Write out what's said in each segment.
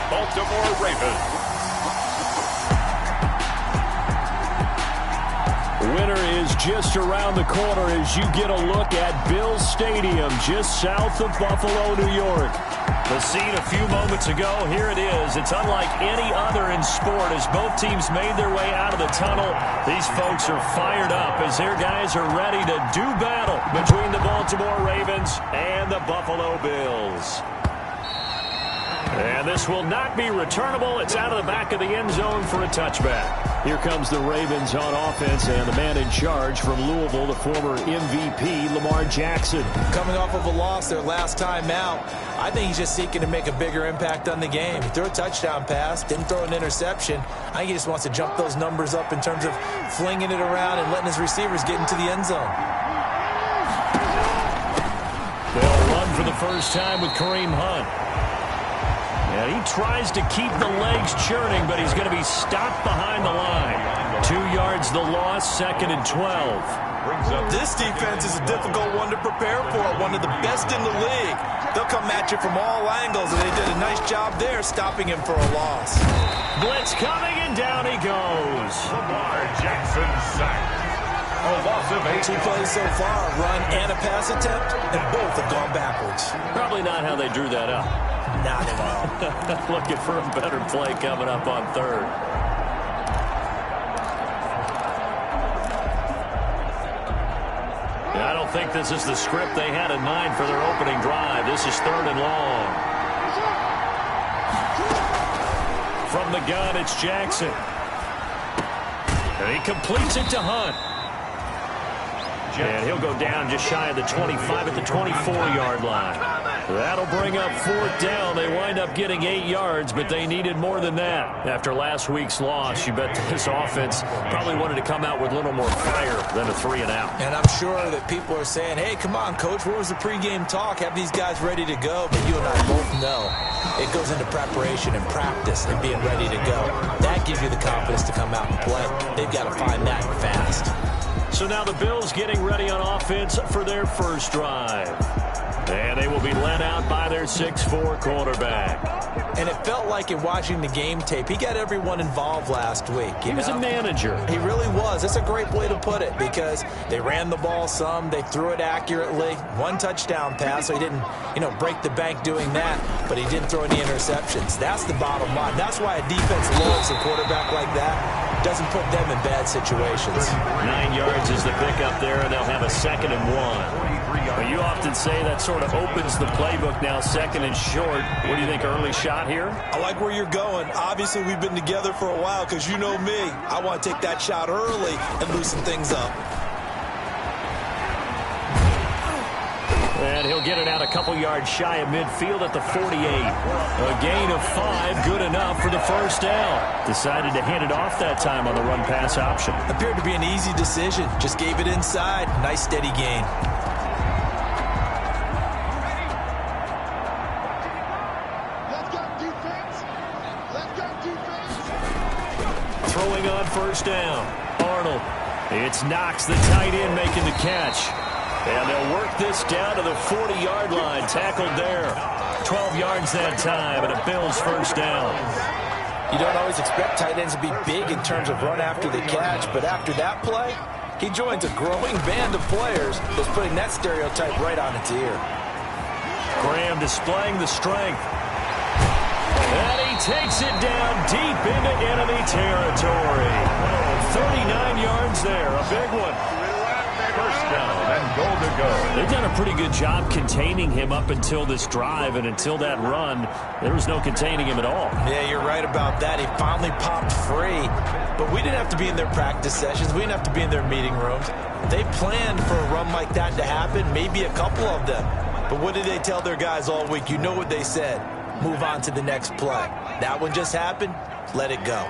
Baltimore Ravens. Winter is just around the corner as you get a look at Bills Stadium just south of Buffalo, New York. The scene a few moments ago, here it is. It's unlike any other in sport as both teams made their way out of the tunnel. These folks are fired up as their guys are ready to do battle between the Baltimore Ravens and the Buffalo Bills. And this will not be returnable. It's out of the back of the end zone for a touchback. Here comes the Ravens on offense, and the man in charge from Louisville, the former MVP, Lamar Jackson. Coming off of a loss their last time out, I think he's just seeking to make a bigger impact on the game. He threw a touchdown pass, didn't throw an interception. I think he just wants to jump those numbers up in terms of flinging it around and letting his receivers get into the end zone. They'll run for the first time with Kareem Hunt. And he tries to keep the legs churning, but he's going to be stopped behind the line. 2 yards the loss, 2nd and 12. This defense is a difficult one to prepare for, one of the best in the league. They'll come at you from all angles, and they did a nice job there stopping him for a loss. Blitz coming, and down he goes. Lamar Jackson sacked. A loss of 8. 2 plays so far, a run and a pass attempt, and both have gone backwards. Probably not how they drew that up. Not at all. Looking for a better play coming up on 3rd. I don't think this is the script they had in mind for their opening drive. This is 3rd and long. From the gun, it's Jackson. And he completes it to Hunt. And he'll go down just shy of the 25 at the 24-yard line. That'll bring up 4th down. They wind up getting 8 yards, but they needed more than that. After last week's loss, you bet this offense probably wanted to come out with a little more fire than a 3-and-out. And I'm sure that people are saying, hey, come on, Coach, what was the pregame talk? Have these guys ready to go? But you and I both know it goes into preparation and practice and being ready to go. That gives you the confidence to come out and play. They've got to find that fast. So now the Bills getting ready on offense for their first drive. And they will be led out by their 6'4" quarterback. And it felt like in watching the game tape, he got everyone involved last week. He was a manager. He really was. That's a great way to put it because they ran the ball some. They threw it accurately. 1 touchdown pass, so he didn't, break the bank doing that. But he didn't throw any interceptions. That's the bottom line. That's why a defense loves a quarterback like that. Doesn't put them in bad situations. 9 yards is the pickup there, and they'll have a 2nd and 1. But you often say that sort of opens the playbook now, 2nd and short. What do you think, early shot here? I like where you're going. Obviously, we've been together for a while because you know me. I want to take that shot early and loosen things up. And he'll get it out a couple yards shy of midfield at the 48. A gain of 5, good enough for the first down. Decided to hand it off that time on the run-pass option. Appeared to be an easy decision. Just gave it inside. Nice steady gain. Throwing on first down. Arnold. It's Knox, the tight end, making the catch. And they'll work this down to the 40-yard line. Tackled there. 12 yards that time, and a Bills first down. You don't always expect tight ends to be big in terms of run after the catch, but after that play, he joins a growing band of players that's putting that stereotype right on its ear. Graham displaying the strength. And he takes it down deep into enemy territory. 39 yards there, a big one. First down and goal to go. They've done a pretty good job containing him up until this drive, and until that run, there was no containing him at all. Yeah, you're right about that. He finally popped free. But we didn't have to be in their practice sessions. We didn't have to be in their meeting rooms. They planned for a run like that to happen, maybe a couple of them. But what did they tell their guys all week? You know what they said. Move on to the next play. That one just happened. Let it go.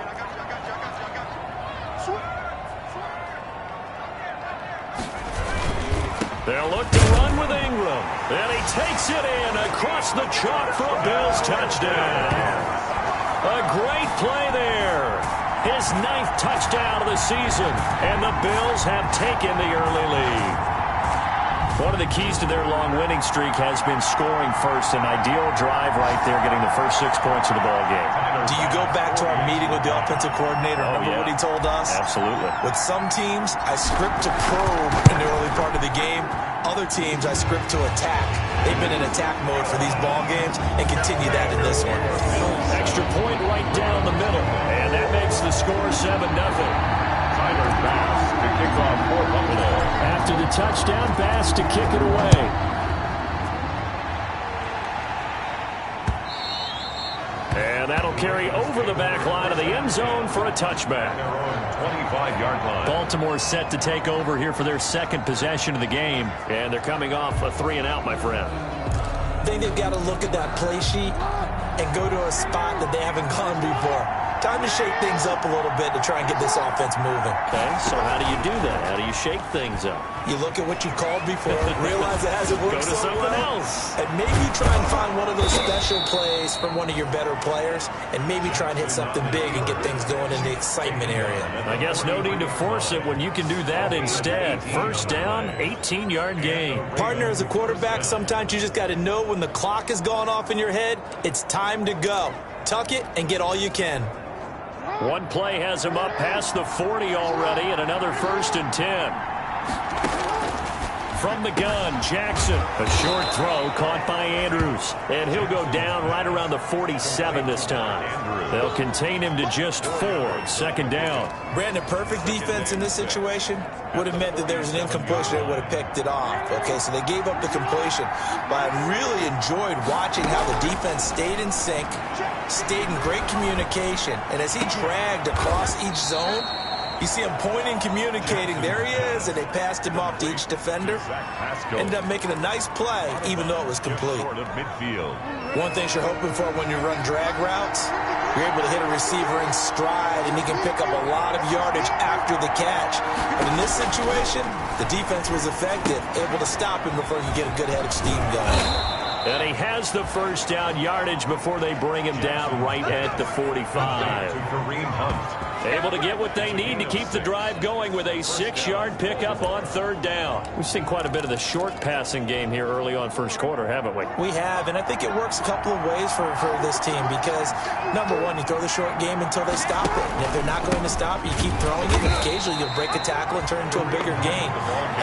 They'll look to run with Ingram. And he takes it in across the chalk for a Bills touchdown. A great play there. His 9th touchdown of the season. And the Bills have taken the early lead. One of the keys to their long winning streak has been scoring first. An ideal drive right there, getting the first 6 points of the ball game. Do you go back to our meeting with the offensive coordinator? Remember what he told us? Absolutely. With some teams, I script to probe in the early part of the game. Other teams, I script to attack. They've been in attack mode for these ball games and continue that in this one. Extra point right down the middle. And that makes the score 7-0. Tyler Bass to kick off for Buffalo. After the touchdown, Bass to kick it away. And that'll carry over the back line of the end zone for a touchback. 25-yard line. Baltimore set to take over here for their second possession of the game. And they're coming off a 3-and-out, my friend. I think they've got to look at that play sheet and go to a spot that they haven't gone before. Time to shake things up a little bit to try and get this offense moving. Okay, so how do you do that? How do you shake things up? You look at what you called before, realize it hasn't worked Go to so something well, else. and maybe try and find one of those special plays from one of your better players, and maybe try and hit something big and get things going in the excitement area. I guess no need to force it when you can do that instead. First down, 18-yard gain. Partner, as a quarterback, sometimes you just got to know when the clock has gone off in your head, it's time to go. Tuck it and get all you can. One play has him up past the 40 already, and another 1st and 10. From the gun, Jackson. A short throw caught by Andrews. And he'll go down right around the 47 this time. They'll contain him to just 4. Second down. Brandon, perfect defense in this situation would have meant that there was an incompletion that would have picked it off. Okay, so they gave up the completion. But I really enjoyed watching how the defense stayed in sync, stayed in great communication. And as he dragged across each zone, you see him pointing, communicating. There he is, and they passed him off to each defender. Ended up making a nice play, even though it was complete. One thing you're hoping for when you run drag routes, you're able to hit a receiver in stride, and he can pick up a lot of yardage after the catch. But in this situation, the defense was effective, able to stop him before he could get a good head of steam going. And he has the first down yardage before they bring him down right at the 45. Able to get what they need to keep the drive going with a 6-yard pickup on 3rd down. We've seen quite a bit of the short passing game here early on first quarter, haven't we? We have, and I think it works a couple of ways for this team because, number one, you throw the short game until they stop it. And if they're not going to stop, you keep throwing it, and occasionally you'll break a tackle and turn into a bigger gain.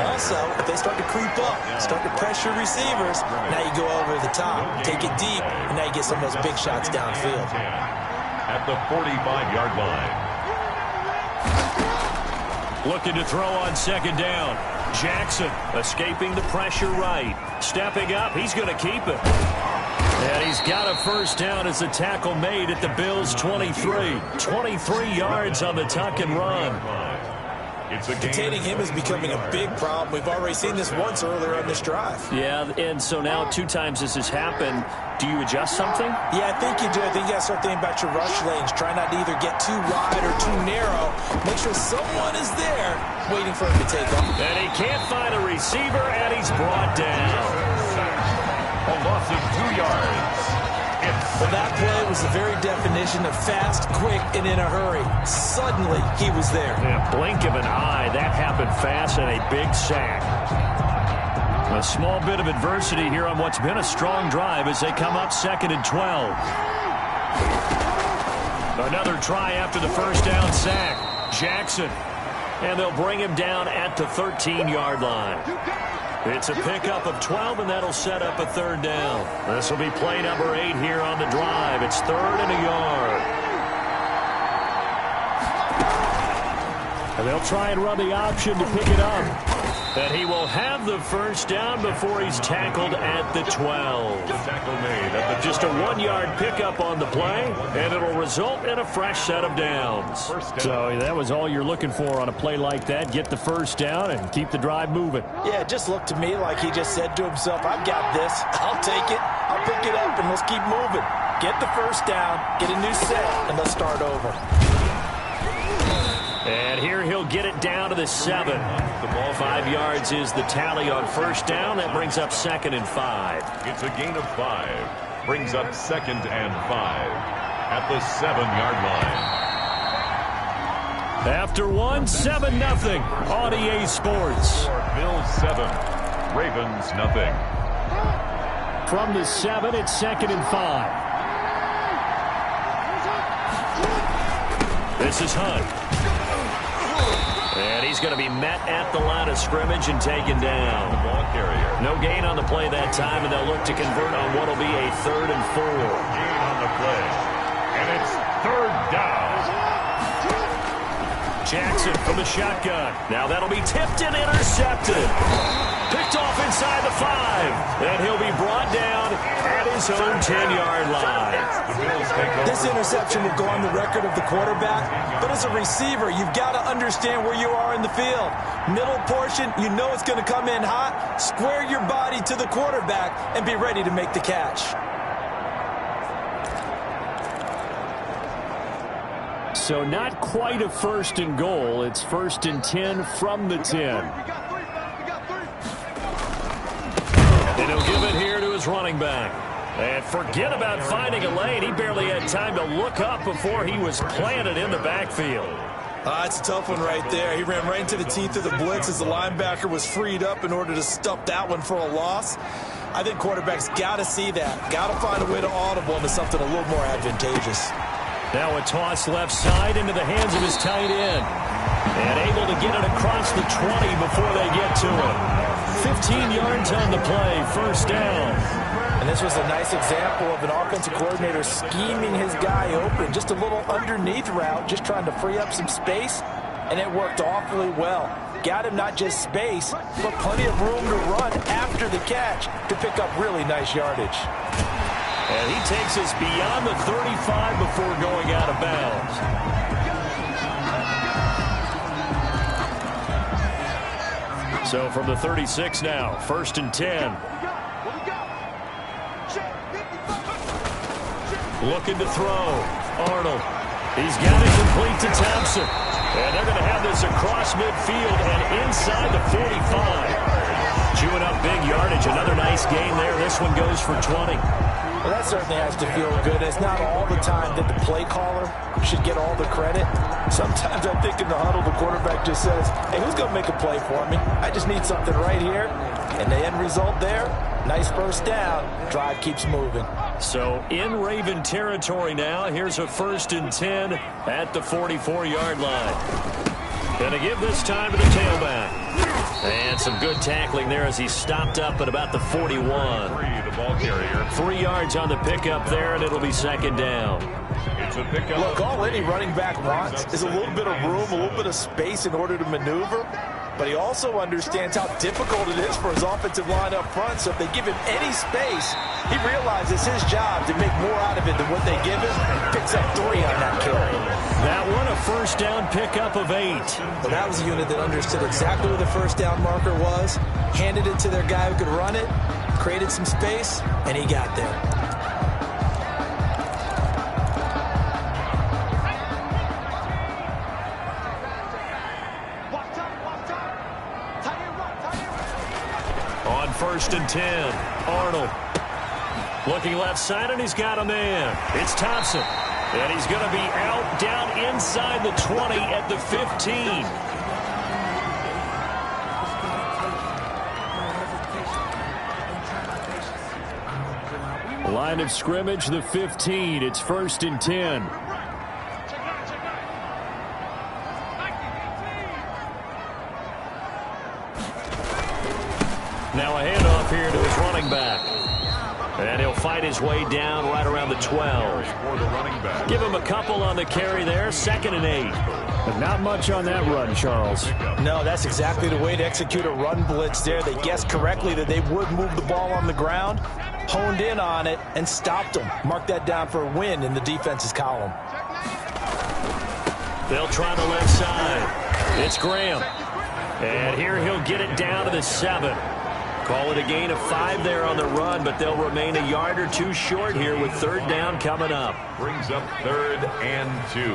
Also, if they start to creep up, start to pressure receivers, now you go over the top, take it deep, and now you get some of those big shots downfield. At the 45-yard line. Looking to throw on 2nd down. Jackson escaping the pressure right. Stepping up, he's going to keep it. And he's got a first down as the tackle made at the Bills' 23. 23 yards on the tuck and run. Containing him is becoming a big problem. We've already seen this once earlier on this drive. Yeah, and so now 2 times this has happened. Do you adjust something? Yeah, I think you do. I think you got to start thinking about your rush lanes. Try not to either get too wide or too narrow. Make sure someone is there waiting for him to take off. And he can't find a receiver, and he's brought down. A loss of 2 yards. Well, that play was the very definition of fast, quick, and in a hurry. Suddenly, he was there. In a blink of an eye, that happened fast, and a big sack. A small bit of adversity here on what's been a strong drive as they come up 2nd and 12. Another try after the first down sack. Jackson. And they'll bring him down at the 13-yard line. It's a pickup of 12, and that'll set up a 3rd down. This will be play number 8 here on the drive. It's 3rd and a yard. And they'll try and run the option to pick it up. And he will have the first down before he's tackled at the 12. Tackle made at the Just a 1-yard pickup on the play, and it'll result in a fresh set of downs. So that was all you're looking for on a play like that. Get the first down and keep the drive moving. Yeah, it just looked to me like he just said to himself, I've got this. I'll take it. I'll pick it up, and let's keep moving. Get the first down, get a new set, and let's start over. And here he'll get it down to the 7. The ball 5 yards is the tally on first down. That brings up 2nd and 5. It's a gain of 5. Brings up 2nd and 5 at the 7-yard line. After 1, 7-0 on EA Sports. Bills 7, Ravens nothing. From the 7, it's 2nd and 5. This is Hunt. And he's going to be met at the line of scrimmage and taken down. The ball carrier. No gain on the play that time, and they'll look to convert on what will be a 3rd and 4. Gain on the play. And it's 3rd down. Jackson from the shotgun. Now that'll be tipped and intercepted. Picked off inside the 5. And he'll be brought down at his own 10-yard line. This interception will go on the record of the quarterback, but as a receiver, you've got to understand where you are in the field. Middle portion, you know it's going to come in hot. Square your body to the quarterback and be ready to make the catch. So not quite a 1st and goal. It's 1st and 10 from the 10. And he'll give it here to his running back. And forget about finding a lane. He barely had time to look up before he was planted in the backfield. It's a tough one right there. He ran right into the teeth of the blitz as the linebacker was freed up in order to stuff that one for a loss. I think quarterbacks got to see that. Got to find a way to audible into something a little more advantageous. Now a toss left side into the hands of his tight end. And able to get it across the 20 before they get to it. 15 yards on the play, 1st down. And this was a nice example of an offensive coordinator scheming his guy open. Just a little underneath route, just trying to free up some space. And it worked awfully well. Got him not just space, but plenty of room to run after the catch to pick up really nice yardage. And he takes us beyond the 35 before going out of bounds. So from the 36 now, 1st and 10. Looking to throw. Arnold. He's got it complete to Thompson. And they're going to have this across midfield and inside the 45. Chewing up big yardage. Another nice gain there. This one goes for 20. Well, that certainly has to feel good. It's not all the time that the play caller should get all the credit. Sometimes I think in the huddle, the quarterback just says, hey, who's going to make a play for me? I just need something right here. And the end result there, nice 1st down. Drive keeps moving. So in Raven territory now. Here's a 1st and 10 at the 44-yard line. Going to give this time to the tailback. And some good tackling there as he stopped up at about the 41. The ball carrier. 3 yards on the pickup there, and it'll be 2nd down. It's a pickup. Look, all any running back wants is a little bit of room, a little bit of space in order to maneuver. But he also understands how difficult it is for his offensive line up front. So if they give him any space, he realizes his job to make more out of it than what they give him. Picks up 3 on that carry. That one, a 1st down pickup of 8. Well, that was a unit that understood exactly where the 1st down marker was, handed it to their guy who could run it, created some space, and he got there. On 1st and 10, Arnold. Looking left side, and he's got a man. It's Thompson. And he's going to be out down inside the 20 at the 15. Line of scrimmage, the 15. It's 1st and 10. Now a handoff here to his running back. And he'll fight his way down right around the 12. For the running back. Give him a couple on the carry there. 2nd and 8. But not much on that run, Charles. No, that's exactly the way to execute a run blitz there. They guessed correctly that they would move the ball on the ground, honed in on it, and stopped them. Mark that down for a win in the defense's column. They'll try the left side. It's Graham. And here he'll get it down to the 7. Call it a gain of 5 there on the run, but they'll remain a yard or 2 short here with 3rd down coming up. Brings up 3rd and 2.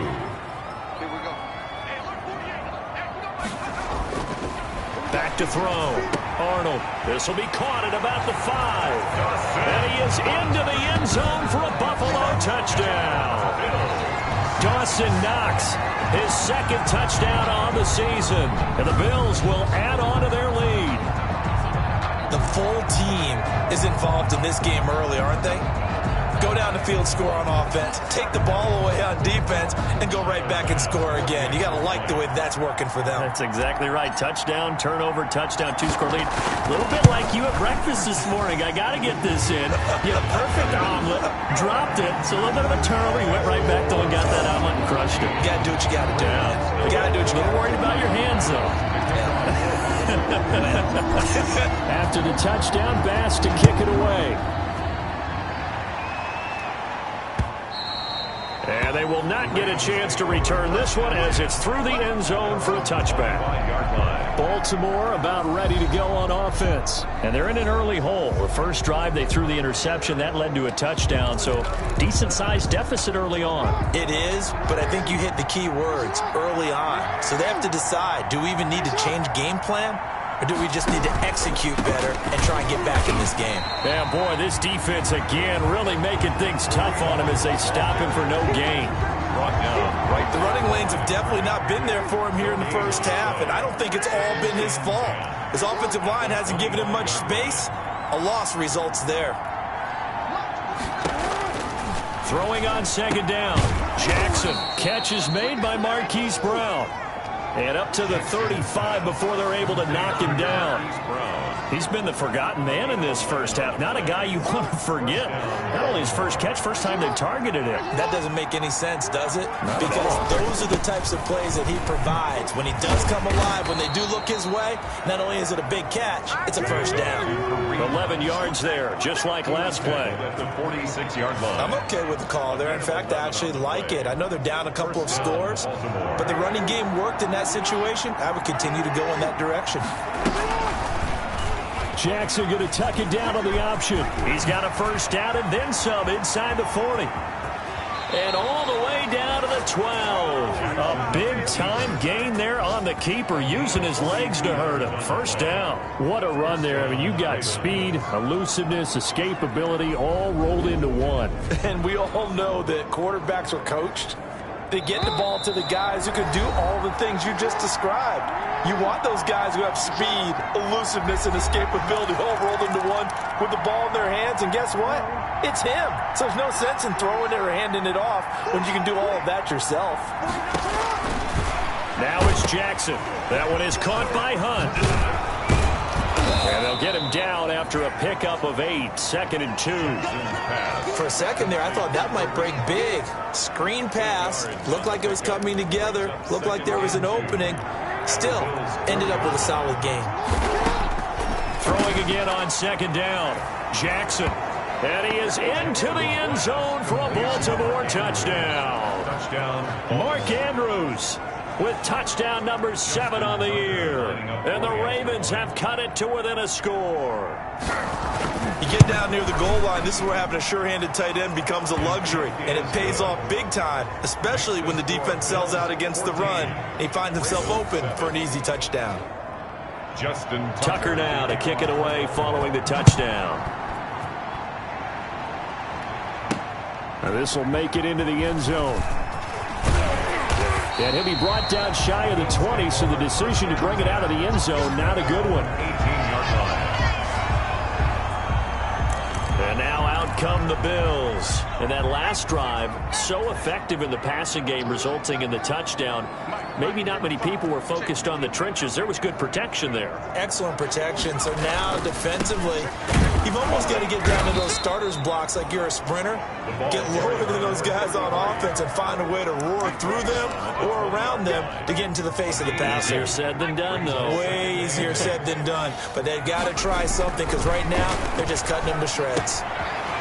Back to throw. Arnold. This will be caught at about the 5. And he is into the end zone for a Buffalo touchdown. Dawson Knox, his 2nd touchdown on the season. And the Bills will add on to their lead. The full team is involved in this game early, aren't they? Go down the field, score on offense, take the ball away on defense, and go right back and score again. You got to like the way that's working for them. That's exactly right. Touchdown, turnover, touchdown, two-score lead. A little bit like you at breakfast this morning. I got to get this in. You had a perfect omelet, dropped it. So a little bit of a turnover. You went right back though and got that omelet and crushed it. You got to do what you got to do. Yeah. You got to do what you got to do. A little worried about your hands, though. After the touchdown, Bass to kick it away. And they will not get a chance to return this one as it's through the end zone for a touchback. Baltimore about ready to go on offense. And they're in an early hole. The first drive, they threw the interception. That led to a touchdown. So decent-sized deficit early on. It is, but I think you hit the key words early on. So they have to decide, do we even need to change game plan? Or do we just need to execute better and try and get back in this game? Yeah, boy, this defense again really making things tough on him as they stop him for no gain. Right, the running lanes have definitely not been there for him here in the first half, and I don't think it's all been his fault. His offensive line hasn't given him much space. A loss results there. Throwing on second down. Jackson. Catch is made by Marquise Brown. And up to the 35 before they're able to knock him down. He's been the forgotten man in this first half. Not a guy you want to forget. Not only his first catch, first time they've targeted him. That doesn't make any sense, does it? Because those are the types of plays that he provides. When he does come alive, when they do look his way, not only is it a big catch, it's a first down. 11 yards there, just like last play. At the 46-yard line. I'm okay with the call there. In fact, I actually like it. I know they're down a couple of scores, but the running game worked in that situation. I would continue to go in that direction. Jackson going to tuck it down on the option. He's got a first down and then some inside the 40. And all the way down to the 12. A big-time gain there on the keeper, using his legs to hurt him. First down. What a run there. I mean, you got speed, elusiveness, escapability, all rolled into one. And we all know that quarterbacks are coached. They get the ball to the guys who can do all the things you just described. You want those guys who have speed, elusiveness, and escapability all rolled into one with the ball in their hands. And guess what? It's him. So there's no sense in throwing it or handing it off when you can do all of that yourself. Now it's Jackson. That one is caught by Hunt. And they'll get him down after a pickup of 8. 2nd and 2. For a second there, I thought that might break big. Screen pass. Looked like it was coming together. Looked like there was an opening. Still, ended up with a solid game. Throwing again on second down. Jackson. And he is into the end zone for a Baltimore touchdown. Mark Andrews with touchdown number 7 on the year. And the Ravens have cut it to within a score. You get down near the goal line, this is where having a sure-handed tight end becomes a luxury. And it pays off big time, especially when the defense sells out against the run. And he finds himself open for an easy touchdown. Justin Tucker now to kick it away following the touchdown. Now this will make it into the end zone. And he'll be brought down shy of the 20, so the decision to bring it out of the end zone, not a good one. 18-yard line. And now out come the Bills. And that last drive, so effective in the passing game, resulting in the touchdown. Maybe not many people were focused on the trenches. There was good protection there. Excellent protection. So now defensively, you've almost got to get down to those starters blocks like you're a sprinter. Get lower than those guys on offense and find a way to roar through them or around them to get into the face of the passer. Easier said than done, though. Way easier said than done. But they've got to try something because right now they're just cutting them to shreds.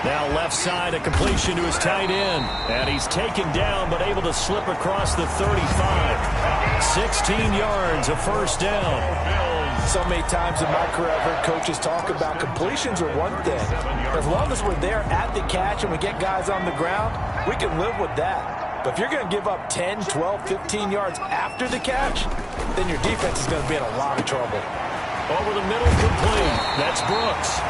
Now left side, a completion to his tight end. And he's taken down but able to slip across the 35. 16 yards, a first down. So many times in my career I've heard coaches talk about completions are one thing. As long as we're there at the catch and we get guys on the ground, we can live with that. But if you're going to give up 10, 12, 15 yards after the catch, then your defense is going to be in a lot of trouble. Over the middle, complete. That's Brooks.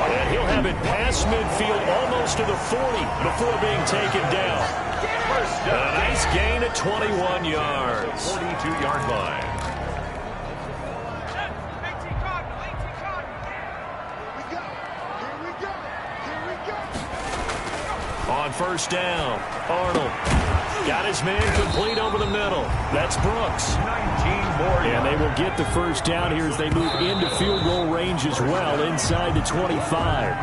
And he'll have it past midfield almost to the 40 before being taken down. A nice gain at 21 yards. 42-yard line. On first down, Arnold got his man complete over the middle. That's Brooks. 19 more. And they will get the first down here as they move into field goal range as well, inside the 25.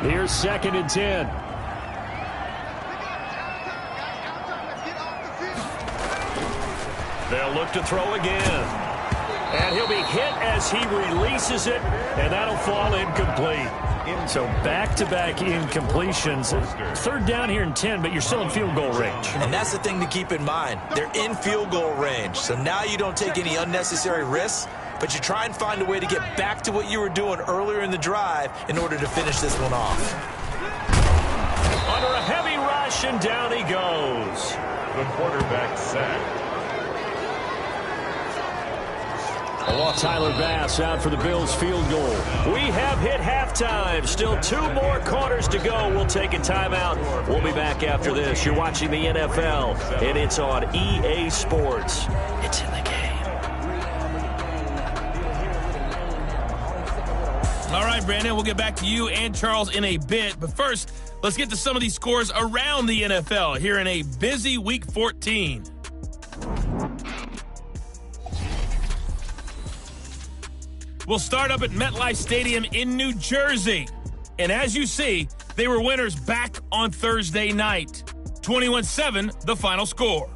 Here's 2nd and 10. They'll look to throw again. And he'll be hit as he releases it, and that'll fall incomplete. So back-to-back incompletions. 3rd down here and 10, but you're still in field goal range. And that's the thing to keep in mind. They're in field goal range. So now you don't take any unnecessary risks, but you try and find a way to get back to what you were doing earlier in the drive in order to finish this one off. Under a heavy rush, and down he goes. The quarterback sacked. Tyler Bass out for the Bills field goal. We have hit halftime. Still 2 more quarters to go. We'll take a timeout. We'll be back after this. You're watching the NFL, and it's on EA Sports. It's in the game. All right, Brandon, we'll get back to you and Charles in a bit. But first, let's get to some of these scores around the NFL here in a busy Week 14. We'll start up at MetLife Stadium in New Jersey. And as you see, they were winners back on Thursday night. 21-7, the final score.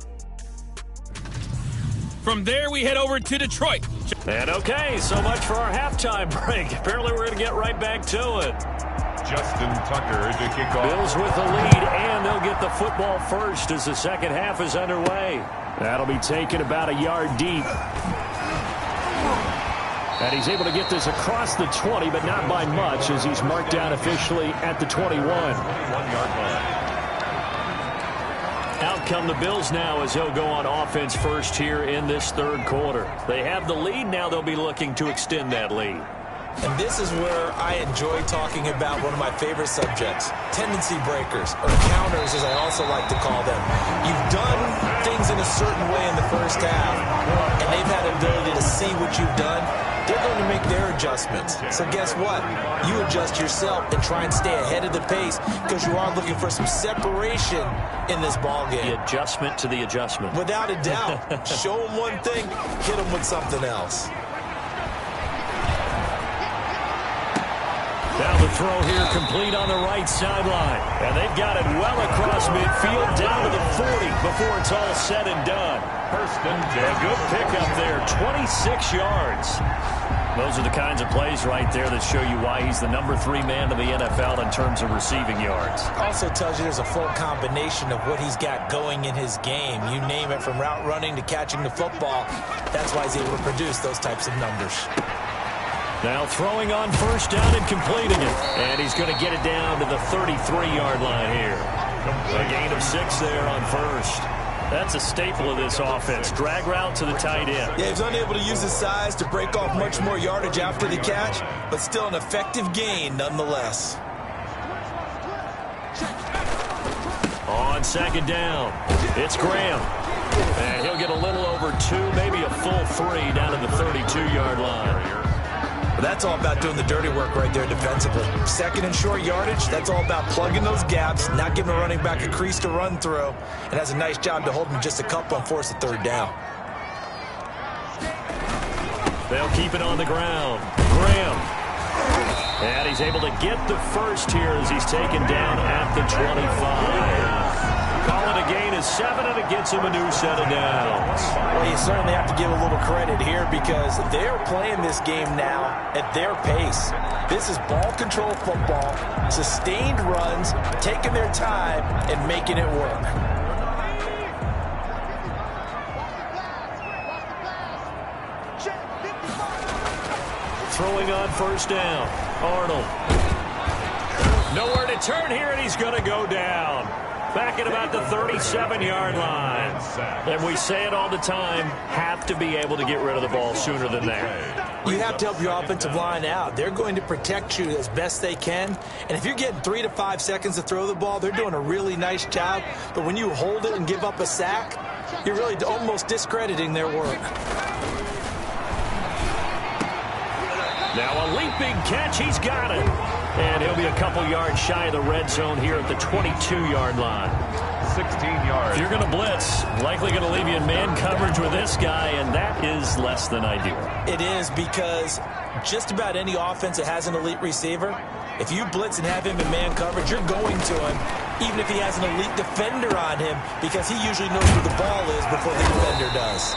From there, we head over to Detroit. And okay, so much for our halftime break. Apparently, we're going to get right back to it. Justin Tucker to kick off. Bills with the lead, and they'll get the football first as the second half is underway. That'll be taken about a yard deep. And he's able to get this across the 20, but not by much, as he's marked down officially at the 21. 21-yard line. Out come the Bills now as they'll go on offense first here in this 3rd quarter. They have the lead. Now they'll be looking to extend that lead. And this is where I enjoy talking about one of my favorite subjects, tendency breakers, or counters as I also like to call them. You've done things in a certain way in the first half, and they've had an ability to see what you've done. They're going to make their adjustments. So guess what? You adjust yourself and try and stay ahead of the pace because you are looking for some separation in this ball game. The adjustment to the adjustment. Without a doubt. Show them one thing, hit them with something else. Now the throw here complete on the right sideline. And they've got it well across midfield down to the 40 before it's all said and done. Hurston, A good pickup there, 26 yards. Those are the kinds of plays right there that show you why he's the number 3 man in the NFL in terms of receiving yards. Also tells you there's a full combination of what he's got going in his game. You name it, from route running to catching the football. That's why he's able to produce those types of numbers. Now throwing on first down and completing it. And he's going to get it down to the 33-yard line here. A gain of 6 there on first. That's a staple of this offense. Drag route to the tight end. Yeah, he's unable to use his size to break off much more yardage after the catch, but still an effective gain nonetheless. On second down, it's Graham. And he'll get a little over 2, maybe a full 3 down to the 32-yard line. That's all about doing the dirty work right there defensively. Second and short yardage, that's all about plugging those gaps, not giving a running back a crease to run through, and has a nice job to hold him just a couple and force a 3rd down. They'll keep it on the ground. Graham. And he's able to get the first here as he's taken down at the 25. Call it a gain of 7, and it gets him a new set of downs. Well, you certainly have to give a little credit here because they're playing this game now at their pace. This is ball control football, sustained runs, taking their time, and making it work. Throwing on first down. Arnold. Nowhere to turn here, and he's going to go down. Back at about the 37-yard line. And we say it all the time, have to be able to get rid of the ball sooner than that. You have to help your offensive line out. They're going to protect you as best they can. And if you're getting 3 to 5 seconds to throw the ball, they're doing a really nice job. But when you hold it and give up a sack, you're really almost discrediting their work. Now a leaping catch, he's got it. And he'll be a couple yards shy of the red zone here at the 22-yard line. 16 yards. If you're going to blitz, likely going to leave you in man coverage with this guy, and that is less than ideal. It is, because just about any offense that has an elite receiver, if you blitz and have him in man coverage, you're going to him, even if he has an elite defender on him, because he usually knows where the ball is before the defender does.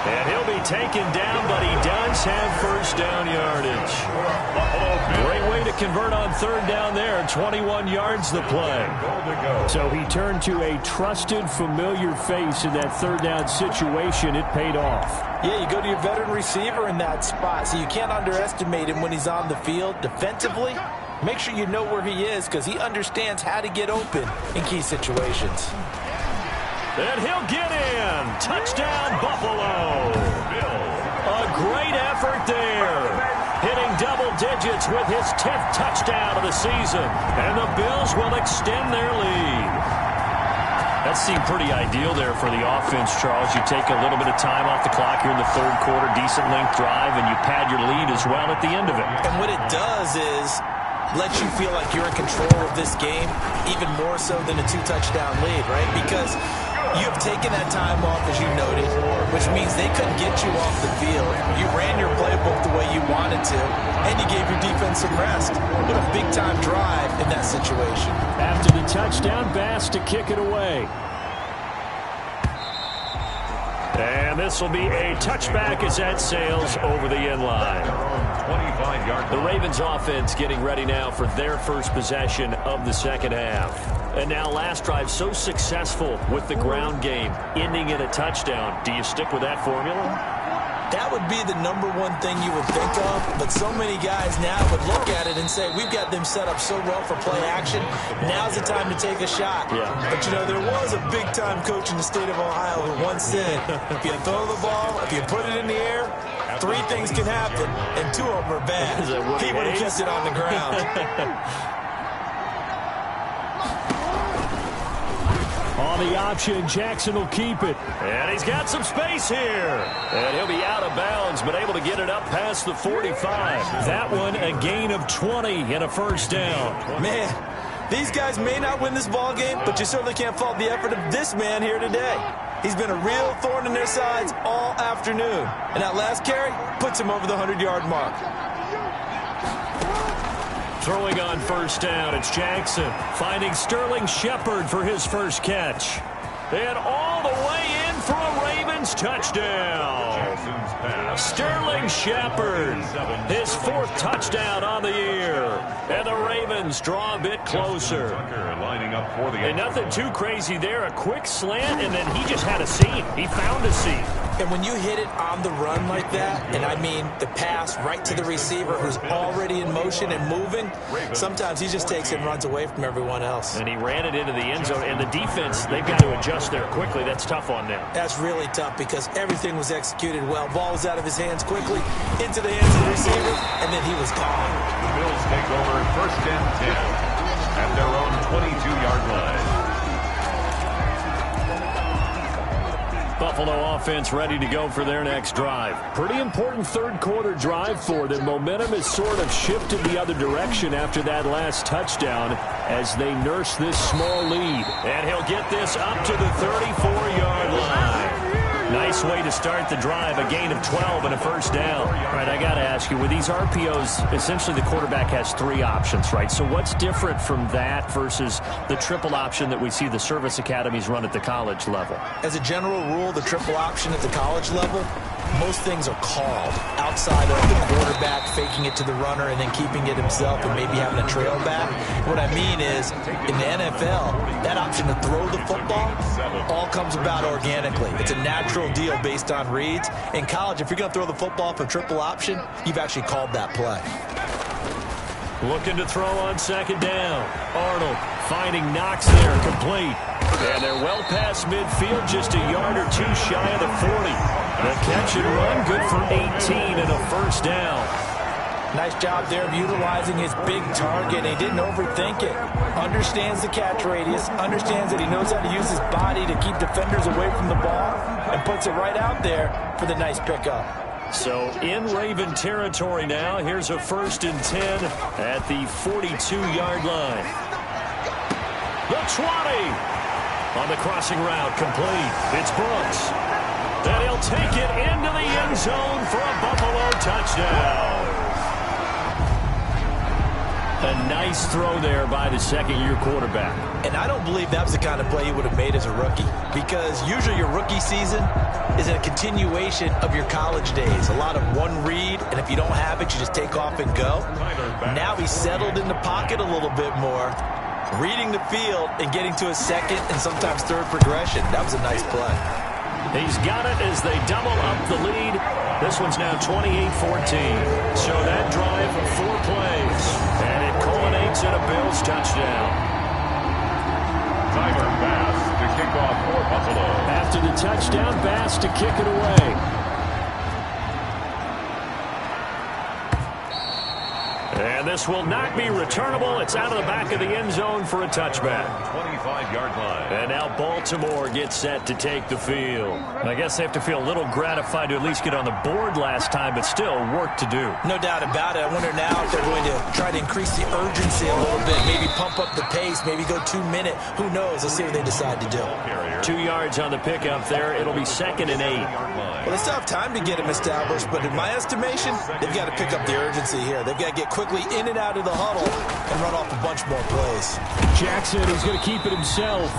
And he'll be taken down, but he does have first down yardage. Great way to convert on third down there. 21 yards the play. So he turned to a trusted, familiar face in that third down situation. It paid off. Yeah, you go to your veteran receiver in that spot, so you can't underestimate him when he's on the field defensively. Make sure you know where he is, because he understands how to get open in key situations. And he'll get in. Touchdown, Buffalo. A great effort there. Hitting double digits with his 10th touchdown of the season. And the Bills will extend their lead. That seemed pretty ideal there for the offense, Charles. You take a little bit of time off the clock here in the third quarter, decent length drive, and you pad your lead as well at the end of it. And what it does is let you feel like you're in control of this game, even more so than a 2-touchdown lead, right? Because you've taken that time off, as you noted, which means they couldn't get you off the field. You ran your playbook the way you wanted to, and you gave your defense some rest. What a big-time drive in that situation. After the touchdown, Bass to kick it away. And this will be a touchback as that sails over the end line. 25-yard. The Ravens offense getting ready now for their first possession of the second half. And now last drive so successful with the ground game, ending in a touchdown. Do you stick with that formula? That would be the number one thing you would think of, but so many guys now would look at it and say, we've got them set up so well for play action, now's the time to take a shot. Yeah. But, you know, there was a big-time coach in the state of Ohio who once said, if you throw the ball, if you put it in the air, 3 things can happen, and 2 of them are bad. He would have kept it on the ground. On the option, Jackson will keep it. And he's got some space here. And he'll be out of bounds, but able to get it up past the 45. That one, a gain of 20 and a first down. Man, these guys may not win this ball game, but you certainly can't fault the effort of this man here today. He's been a real thorn in their sides all afternoon. And that last carry puts him over the 100-yard mark. Throwing on first down, it's Jackson finding Sterling Shepard for his first catch. And all the way in for a Ravens touchdown. Sterling Shepard, his 4th touchdown on the year. And the Ravens draw a bit closer. Lining up for the and nothing too crazy there. A quick slant, and then he just had a seam. He found a seam. And when you hit it on the run like that, and I mean the pass right to the receiver who's already in motion and moving, sometimes he just takes it and runs away from everyone else. And he ran it into the end zone, and the defense, they've got to adjust there quickly. That's tough on them. That's really tough because everything was executed well. Ball was out of his hands quickly, into the hands of the receiver, and then he was gone. The Bills take over first and 10 at their own 22-yard line. Buffalo offense ready to go for their next drive. Pretty important third quarter drive for them. Momentum has sort of shifted the other direction after that last touchdown as they nurse this small lead. And he'll get this up to the 34-yard line. Nice way to start the drive, a gain of 12 and a first down. All right, I got to ask you, with these RPOs, essentially the quarterback has 3 options, right? So what's different from that versus the triple option that we see the service academies run at the college level? As a general rule, the triple option at the college level, most things are called outside of the quarterback faking it to the runner and then keeping it himself and maybe having a trail back. What I mean is, in the NFL, that option to throw the football all comes about organically. It's a natural deal based on reads. In college, if you're going to throw the football for triple option, you've actually called that play. Looking to throw on second down. Arnold finding Knox there, complete. And they're well past midfield, just a yard or 2 shy of the 40. The catch and run, good for 18 and a first down. Nice job there of utilizing his big target. He didn't overthink it. Understands the catch radius, understands that he knows how to use his body to keep defenders away from the ball, and puts it right out there for the nice pickup. So in Raven territory now. Here's a 1st and 10 at the 42-yard line. The 20 on the crossing route, complete. It's Brooks. And he'll take it into the end zone for a Buffalo touchdown. A nice throw there by the second-year quarterback. And I don't believe that was the kind of play he would have made as a rookie, because usually your rookie season is a continuation of your college days. A lot of one read, and if you don't have it, you just take off and go. Now he's settled in the pocket a little bit more, reading the field and getting to a second and sometimes third progression. That was a nice play. He's got it as they double up the lead. This one's now 28-14. So that drive, 4 plays. And it culminates in a Bills touchdown. Tyler Bass to kick off for Buffalo. After the touchdown, Bass to kick it away. And this will not be returnable. It's out of the back of the end zone for a touchback. 25-yard line. And now Baltimore gets set to take the field. I guess they have to feel a little gratified to at least get on the board last time, but still work to do. No doubt about it. I wonder now if they're going to try to increase the urgency a little bit, maybe pump up the pace, maybe go 2-minute. Who knows? Let's see what they decide to do. 2 yards on the pickup there. It'll be 2nd and 8. Well, they still have time to get him established, but in my estimation, they've got to pick up the urgency here. They've got to get quickly in and out of the huddle and run off a bunch more plays. Jackson is going to keep it himself.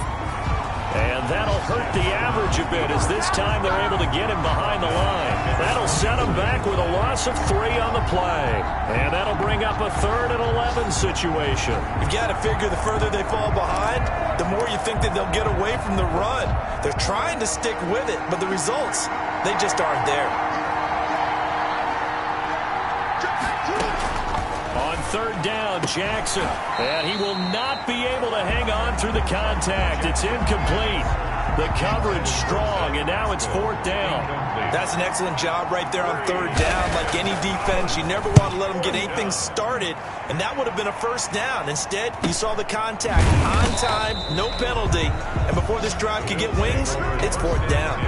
And that'll hurt the average a bit, as this time they're able to get him behind the line. That'll set him back with a loss of 3 on the play. And that'll bring up a 3rd and 11 situation. You've got to figure the further they fall behind, the more you think that they'll get away from the run. They're trying to stick with it, but the results, they just aren't there. On 3rd down, Jackson. And he will not be able to hang on through the contact. It's incomplete. The coverage strong, and now it's 4th down. That's an excellent job right there on 3rd down. Like any defense, you never want to let them get anything started, and that would have been a 1st down. Instead, you saw the contact on time, no penalty, and before this drive could get wings, it's 4th down.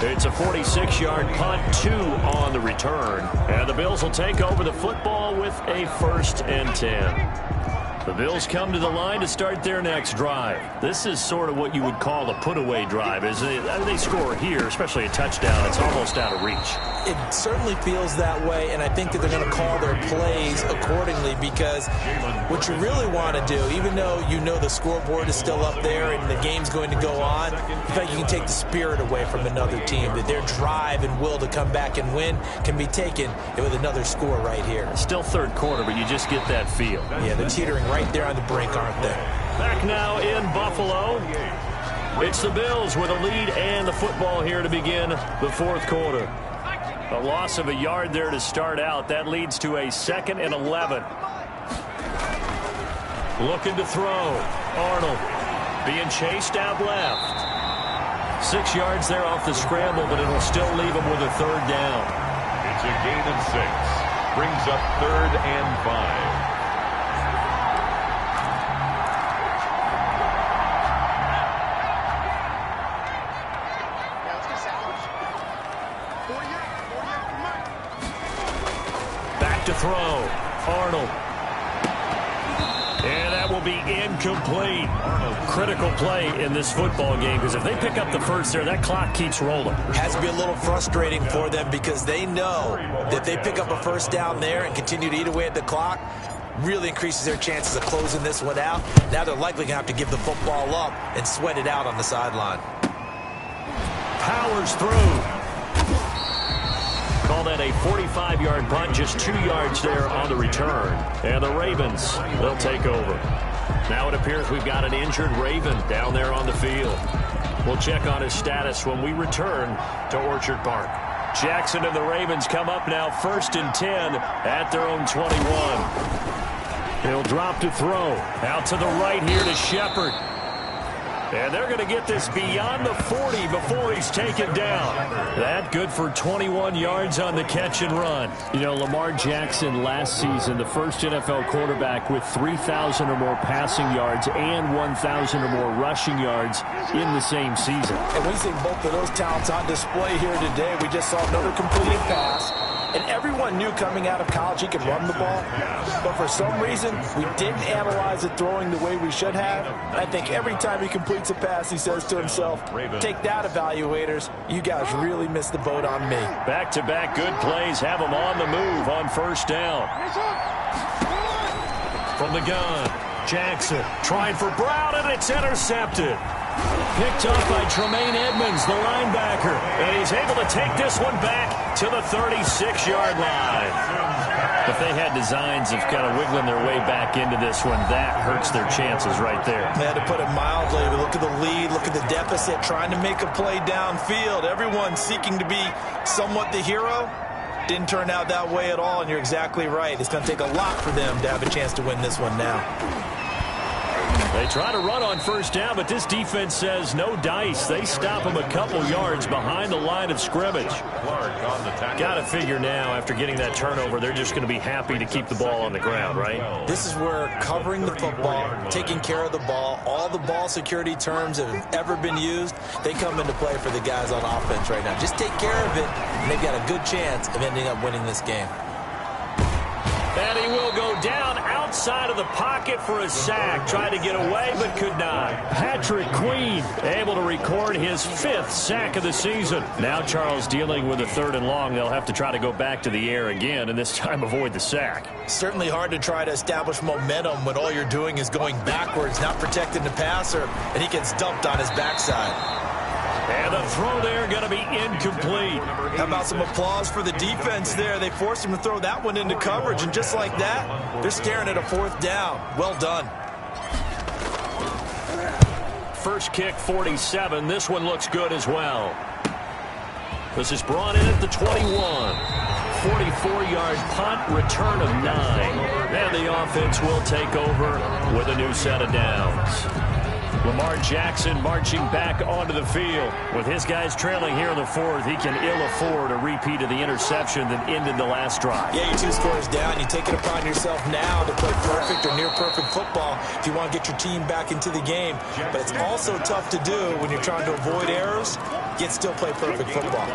It's a 46-yard punt, 2 on the return. And the Bills will take over the football with a 1st and 10. The Bills come to the line to start their next drive. This is sort of what you would call a put-away drive. As they score here, especially a touchdown, it's almost out of reach. It certainly feels that way, and I think that they're going to call their plays accordingly, because what you really want to do, even though you know the scoreboard is still up there and the game's going to go on, in fact, you can take the spirit away from another team, that their drive and will to come back and win can be taken with another score right here. Still 3rd quarter, but you just get that feel. Yeah, they're teetering right there on the brink, aren't they? Back now in Buffalo. It's the Bills with a lead and the football here to begin the 4th quarter. A loss of a yard there to start out. That leads to a 2nd and 11. Looking to throw. Arnold being chased out left. 6 yards there off the scramble, but it'll still leave him with a 3rd down. It's a gain of 6. Brings up 3rd and 5. To throw. Arnold. And that will be incomplete. Critical play in this football game, because if they pick up the 1st there, that clock keeps rolling. Has to be a little frustrating for them, because they know that if they pick up a 1st down there and continue to eat away at the clock, really increases their chances of closing this one out. Now they're likely going to have to give the football up and sweat it out on the sideline. Powers through. Call that a 45-yard punt, just 2 yards there on the return. And the Ravens, they'll take over. Now it appears we've got an injured Raven down there on the field. We'll check on his status when we return to Orchard Park. Jackson and the Ravens come up now 1st and 10 at their own 21. He'll drop to throw. Out to the right here to Shepard. And they're going to get this beyond the 40 before he's taken down. That good for 21 yards on the catch and run. You know, Lamar Jackson last season, the first NFL quarterback with 3,000 or more passing yards and 1,000 or more rushing yards in the same season. And we see both of those talents on display here today. We just saw another completed pass. And everyone knew coming out of college he could run the ball. But for some reason, we didn't analyze it throwing the way we should have. I think every time he completes a pass, he says to himself, take that, evaluators. You guys really missed the boat on me. Back-to-back good plays have him on the move on first down. From the gun, Jackson trying for Brown, and it's intercepted. Picked up by Tremaine Edmonds, the linebacker. And he's able to take this one back to the 36-yard line. If they had designs of kind of wiggling their way back into this one, that hurts their chances right there. They had to put it mildly. Look at the lead, look at the deficit, trying to make a play downfield. Everyone seeking to be somewhat the hero. Didn't turn out that way at all, and you're exactly right. It's going to take a lot for them to have a chance to win this one now. They try to run on first down, but this defense says no dice. They stop them a couple yards behind the line of scrimmage. Got to figure now, after getting that turnover, they're just going to be happy to keep the ball on the ground, right? This is where covering the football, taking care of the ball, all the ball security terms that have ever been used, they come into play for the guys on offense right now. Just take care of it, and they've got a good chance of ending up winning this game. And he will go down outside of the pocket for a sack. Tried to get away, but could not. Patrick Queen able to record his 5th sack of the season. Now Charles dealing with a 3rd and long. They'll have to try to go back to the air again, and this time avoid the sack. Certainly hard to try to establish momentum when all you're doing is going backwards, not protecting the passer, and he gets dumped on his backside. And the throw there going to be incomplete. How about some applause for the defense there? They forced him to throw that one into coverage, and just like that, they're staring at a 4th down. Well done. First kick, 47. This one looks good as well. This is brought in at the 21. 44-yard punt, return of 9. And the offense will take over with a new set of downs. Lamar Jackson marching back onto the field. With his guys trailing here in the 4th, he can ill afford a repeat of the interception that ended the last drive. Yeah, you're 2 scores down. You take it upon yourself now to play perfect or near-perfect football if you want to get your team back into the game. But it's also tough to do when you're trying to avoid errors, yet still play perfect football.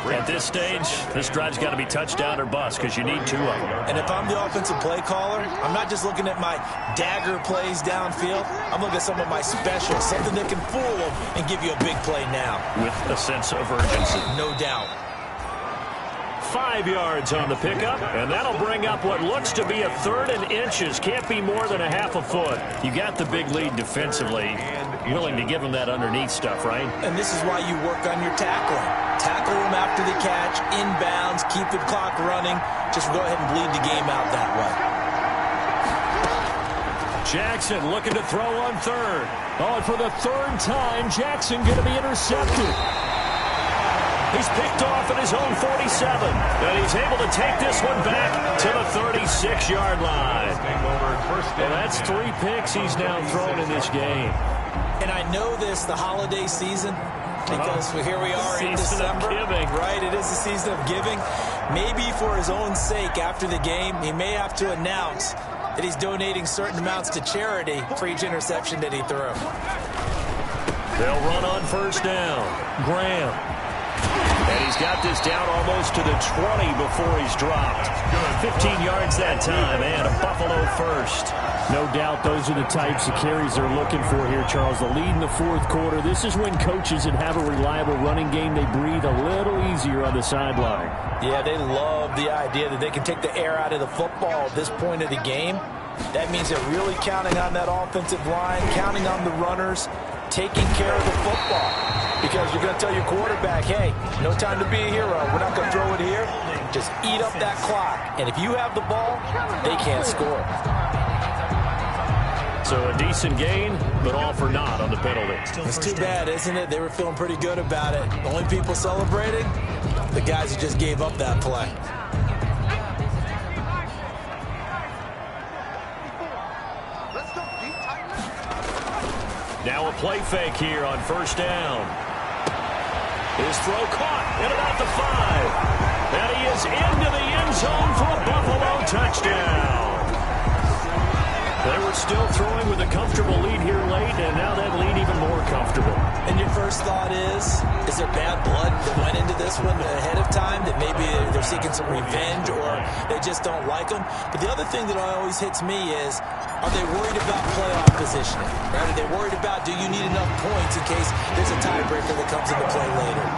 At this stage, this drive's got to be touchdown or bust because you need 2 of them. And if I'm the offensive play caller, I'm not just looking at my dagger plays downfield. I'm looking at some of my specials, something that can fool them and give you a big play now. With a sense of urgency. No doubt. 5 yards on the pickup, and that'll bring up what looks to be a 3rd and inches. Can't be more than a half a foot. You got the big lead defensively. Willing to give them that underneath stuff, right? And this is why you work on your tackling. Tackle them after the catch, inbounds, keep the clock running. Just go ahead and bleed the game out that way. Jackson looking to throw on 3rd. Oh, and for the 3rd time, Jackson going to be intercepted. He's picked off at his own 47. And he's able to take this one back to the 36-yard line. Well, that's 3 picks he's now thrown in this game. And I know this, the holiday season, because here we are in December. Right, it is the season of giving. Maybe for his own sake after the game, he may have to announce that he's donating certain amounts to charity for each interception that he threw. They'll run on first down. Graham. And he's got this down almost to the 20 before he's dropped. 15 yards that time, and a Buffalo first. No doubt those are the types of carries they're looking for here, Charles. The lead in the 4th quarter. This is when coaches that have a reliable running game, they breathe a little easier on the sideline. Yeah, they love the idea that they can take the air out of the football at this point of the game. That means they're really counting on that offensive line, counting on the runners, taking care of the football. Because you're going to tell your quarterback, hey, no time to be a hero. We're not going to throw it here. Just eat up that clock. And if you have the ball, they can't score. So a decent gain, but all for naught on the penalty. It's too bad, isn't it? They were feeling pretty good about it. The only people celebrating, the guys who just gave up that play. Now a play fake here on first down. His throw caught at about the 5. And he is into the end zone for a Buffalo touchdown. They were still throwing with a comfortable lead here late, and now that lead even more comfortable. And your first thought is Is there bad blood that went into this one ahead of time, that maybe they're seeking some revenge, or they just don't like them? But the other thing that always hits me is, are they worried about playoff positioning? Right? Are they worried about, do you need enough points in case there's a tiebreaker that comes into play later?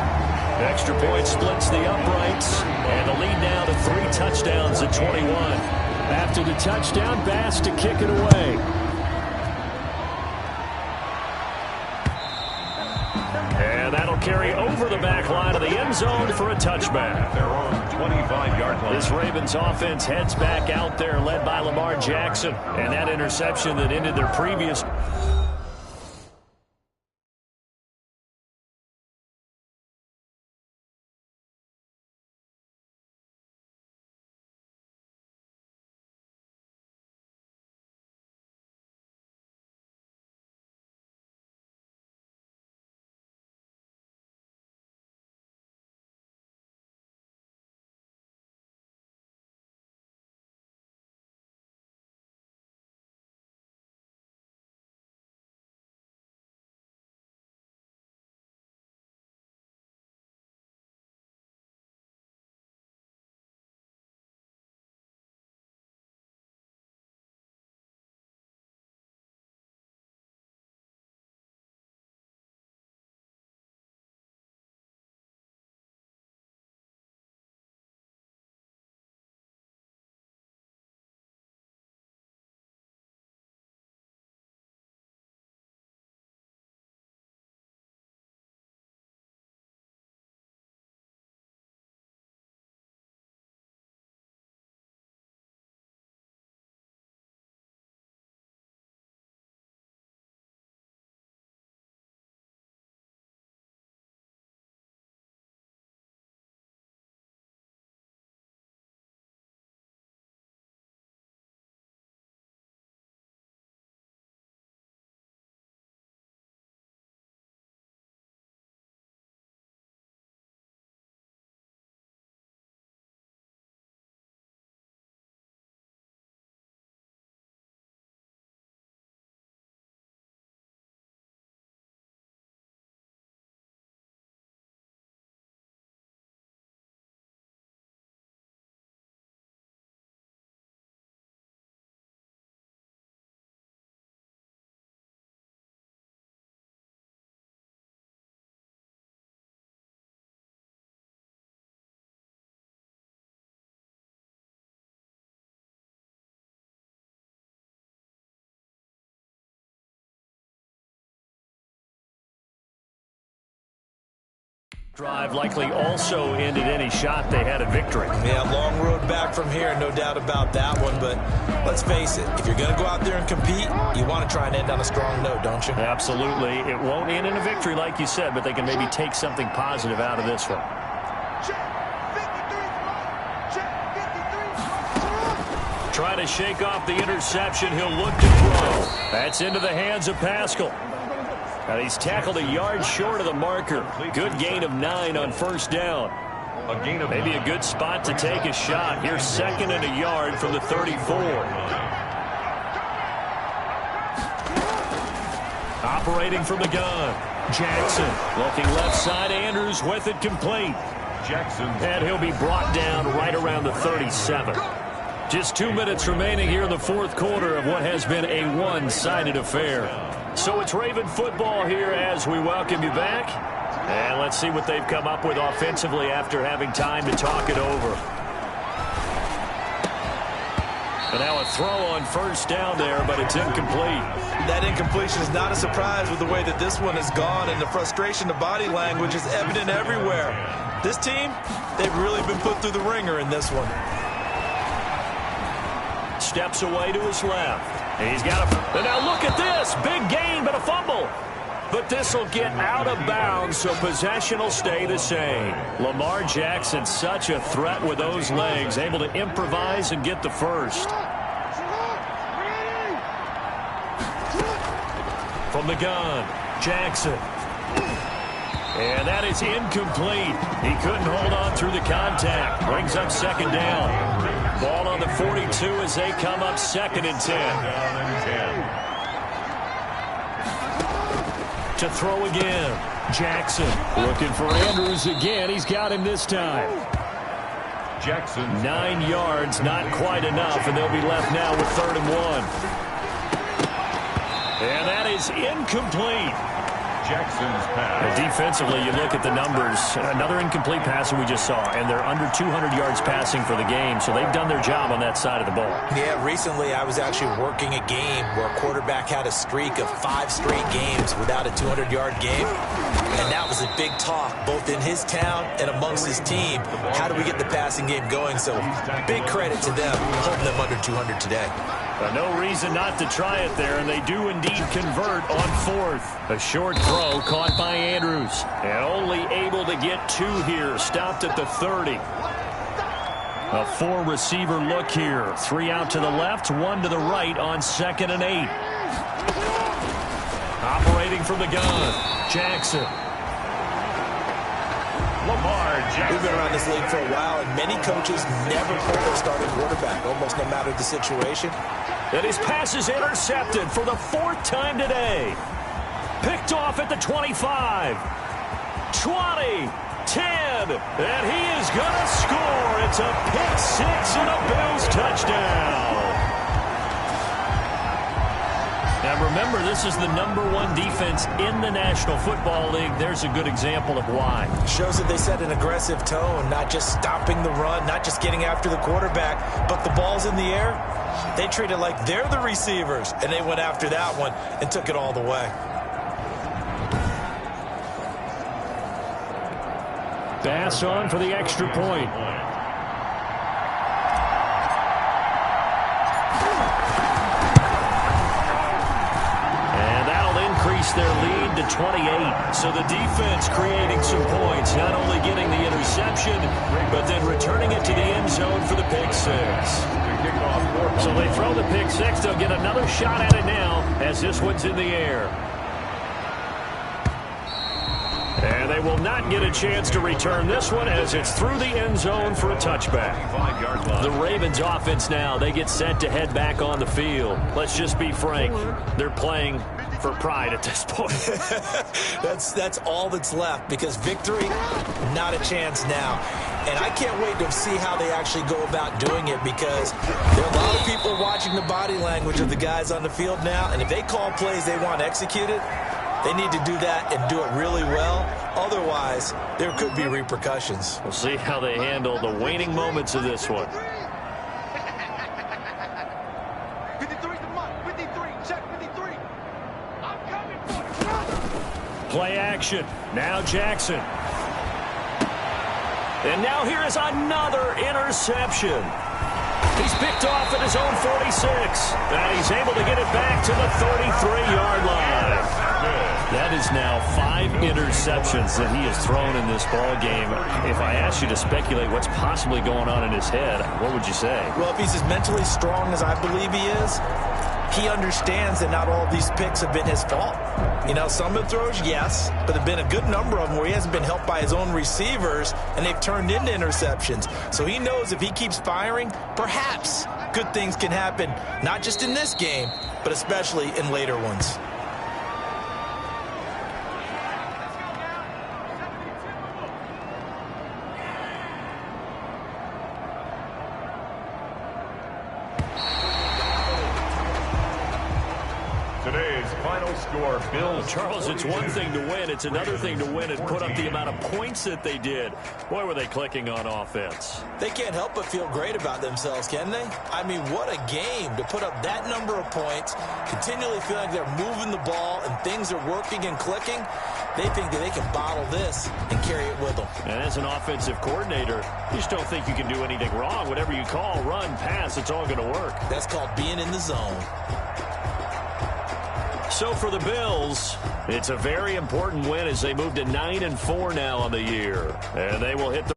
Extra point splits the uprights, and the lead now to 3 touchdowns at 21. After the touchdown, Bass to kick it away. And that'll carry over the back line of the end zone for a touchback. They're on 25-yard line. This Ravens offense heads back out there, led by Lamar Jackson. And that interception that ended their previous... drive likely also ended any shot they had at victory. Yeah, long road back from here, no doubt about that one. But let's face it, if you're going to go out there and compete, you want to try and end on a strong note, don't you? Absolutely. It won't end in a victory like you said, but they can maybe take something positive out of this one. Trying to shake off the interception. He'll look to throw. That's into the hands of Pascal. And he's tackled a yard short of the marker. Good gain of 9 on first down. Maybe a good spot to take a shot. Here's 2nd and a yard from the 34. Operating from the gun. Jackson looking left side. Andrews with it complete. Jackson. And he'll be brought down right around the 37. Just 2 minutes remaining here in the fourth quarter of what has been a one-sided affair. So it's Raven football here as we welcome you back. And let's see what they've come up with offensively after having time to talk it over. And now a throw on first down there, but it's incomplete. That incompletion is not a surprise with the way that this one has gone, and the frustration, the body language is evident everywhere. This team, they've really been put through the ringer in this one. Steps away to his left. He's got a... And now look at this. Big gain, but a fumble. But this will get out of bounds, so possession will stay the same. Lamar Jackson, such a threat with those legs, able to improvise and get the first. From the gun, Jackson. And that is incomplete. He couldn't hold on through the contact. Brings up 2nd down. Ball on the 42 as they come up 2nd and 10. To to throw again. Jackson looking for Andrews again. He's got him this time. Jackson. 9 yards, not quite enough, and they'll be left now with 3rd and 1. And that is incomplete. Jackson's pass. Defensively, you look at the numbers. Another incomplete pass that we just saw, and they're under 200 yards passing for the game, so they've done their job on that side of the ball. Yeah, recently I was actually working a game where a quarterback had a streak of 5 straight games without a 200-yard game, and that was a big talk, both in his town and amongst his team. How do we get the passing game going? So big credit to them, holding them under 200 today. No reason not to try it there, and they do indeed convert on 4th. A short throw caught by Andrews, and only able to get 2 here. Stopped at the 30. A 4-receiver look here. 3 out to the left, 1 to the right on 2nd and 8. Operating from the gun, Jackson. We've been around this league for a while, and many coaches never pull their starting quarterback, almost no matter the situation. And his pass is intercepted for the 4th time today. Picked off at the 25, 20, 10, and he is going to score. It's a pick 6 and a Bills touchdown. Now remember, this is the #1 defense in the National Football League. There's a good example of why. Shows that they set an aggressive tone, not just stopping the run, not just getting after the quarterback, but the ball's in the air. They treat it like they're the receivers, and they went after that one and took it all the way. Pass on for the extra point. Their lead to 28. So the defense creating some points, not only getting the interception, but then returning it to the end zone for the pick 6. So they throw the pick 6. They'll get another shot at it now as this one's in the air. And they will not get a chance to return this one as it's through the end zone for a touchback. The Ravens offense now, they get set to head back on the field. Let's just be frank. They're playing for pride at this point. That's all that's left, because victory, not a chance now. And I can't wait to see how they actually go about doing it, because there are a lot of people watching the body language of the guys on the field now, and if they call plays they want executed, they need to do that and do it really well. Otherwise, there could be repercussions. We'll see how they handle the waning moments of this one. Play action. Now Jackson. And now here is another interception. He's picked off at his own 46. And he's able to get it back to the 33-yard line. That is now 5 interceptions that he has thrown in this ball game. If I asked you to speculate what's possibly going on in his head, what would you say? Well, if he's as mentally strong as I believe he is, he understands that not all of these picks have been his fault. You know, some of the throws, yes, but there have been a good number of them where he hasn't been helped by his own receivers, and they've turned into interceptions. So he knows if he keeps firing, perhaps good things can happen, not just in this game, but especially in later ones. Today's final score, Bills. Charles, it's one thing to win. It's another thing to win and put up the amount of points that they did. Boy, were they clicking on offense. They can't help but feel great about themselves, can they? I mean, what a game to put up that number of points, continually feel like they're moving the ball and things are working and clicking. They think that they can bottle this and carry it with them. And as an offensive coordinator, you just don't think you can do anything wrong. Whatever you call, run, pass, it's all going to work. That's called being in the zone. So for the Bills, it's a very important win as they move to 9-4 now on the year. And they will hit the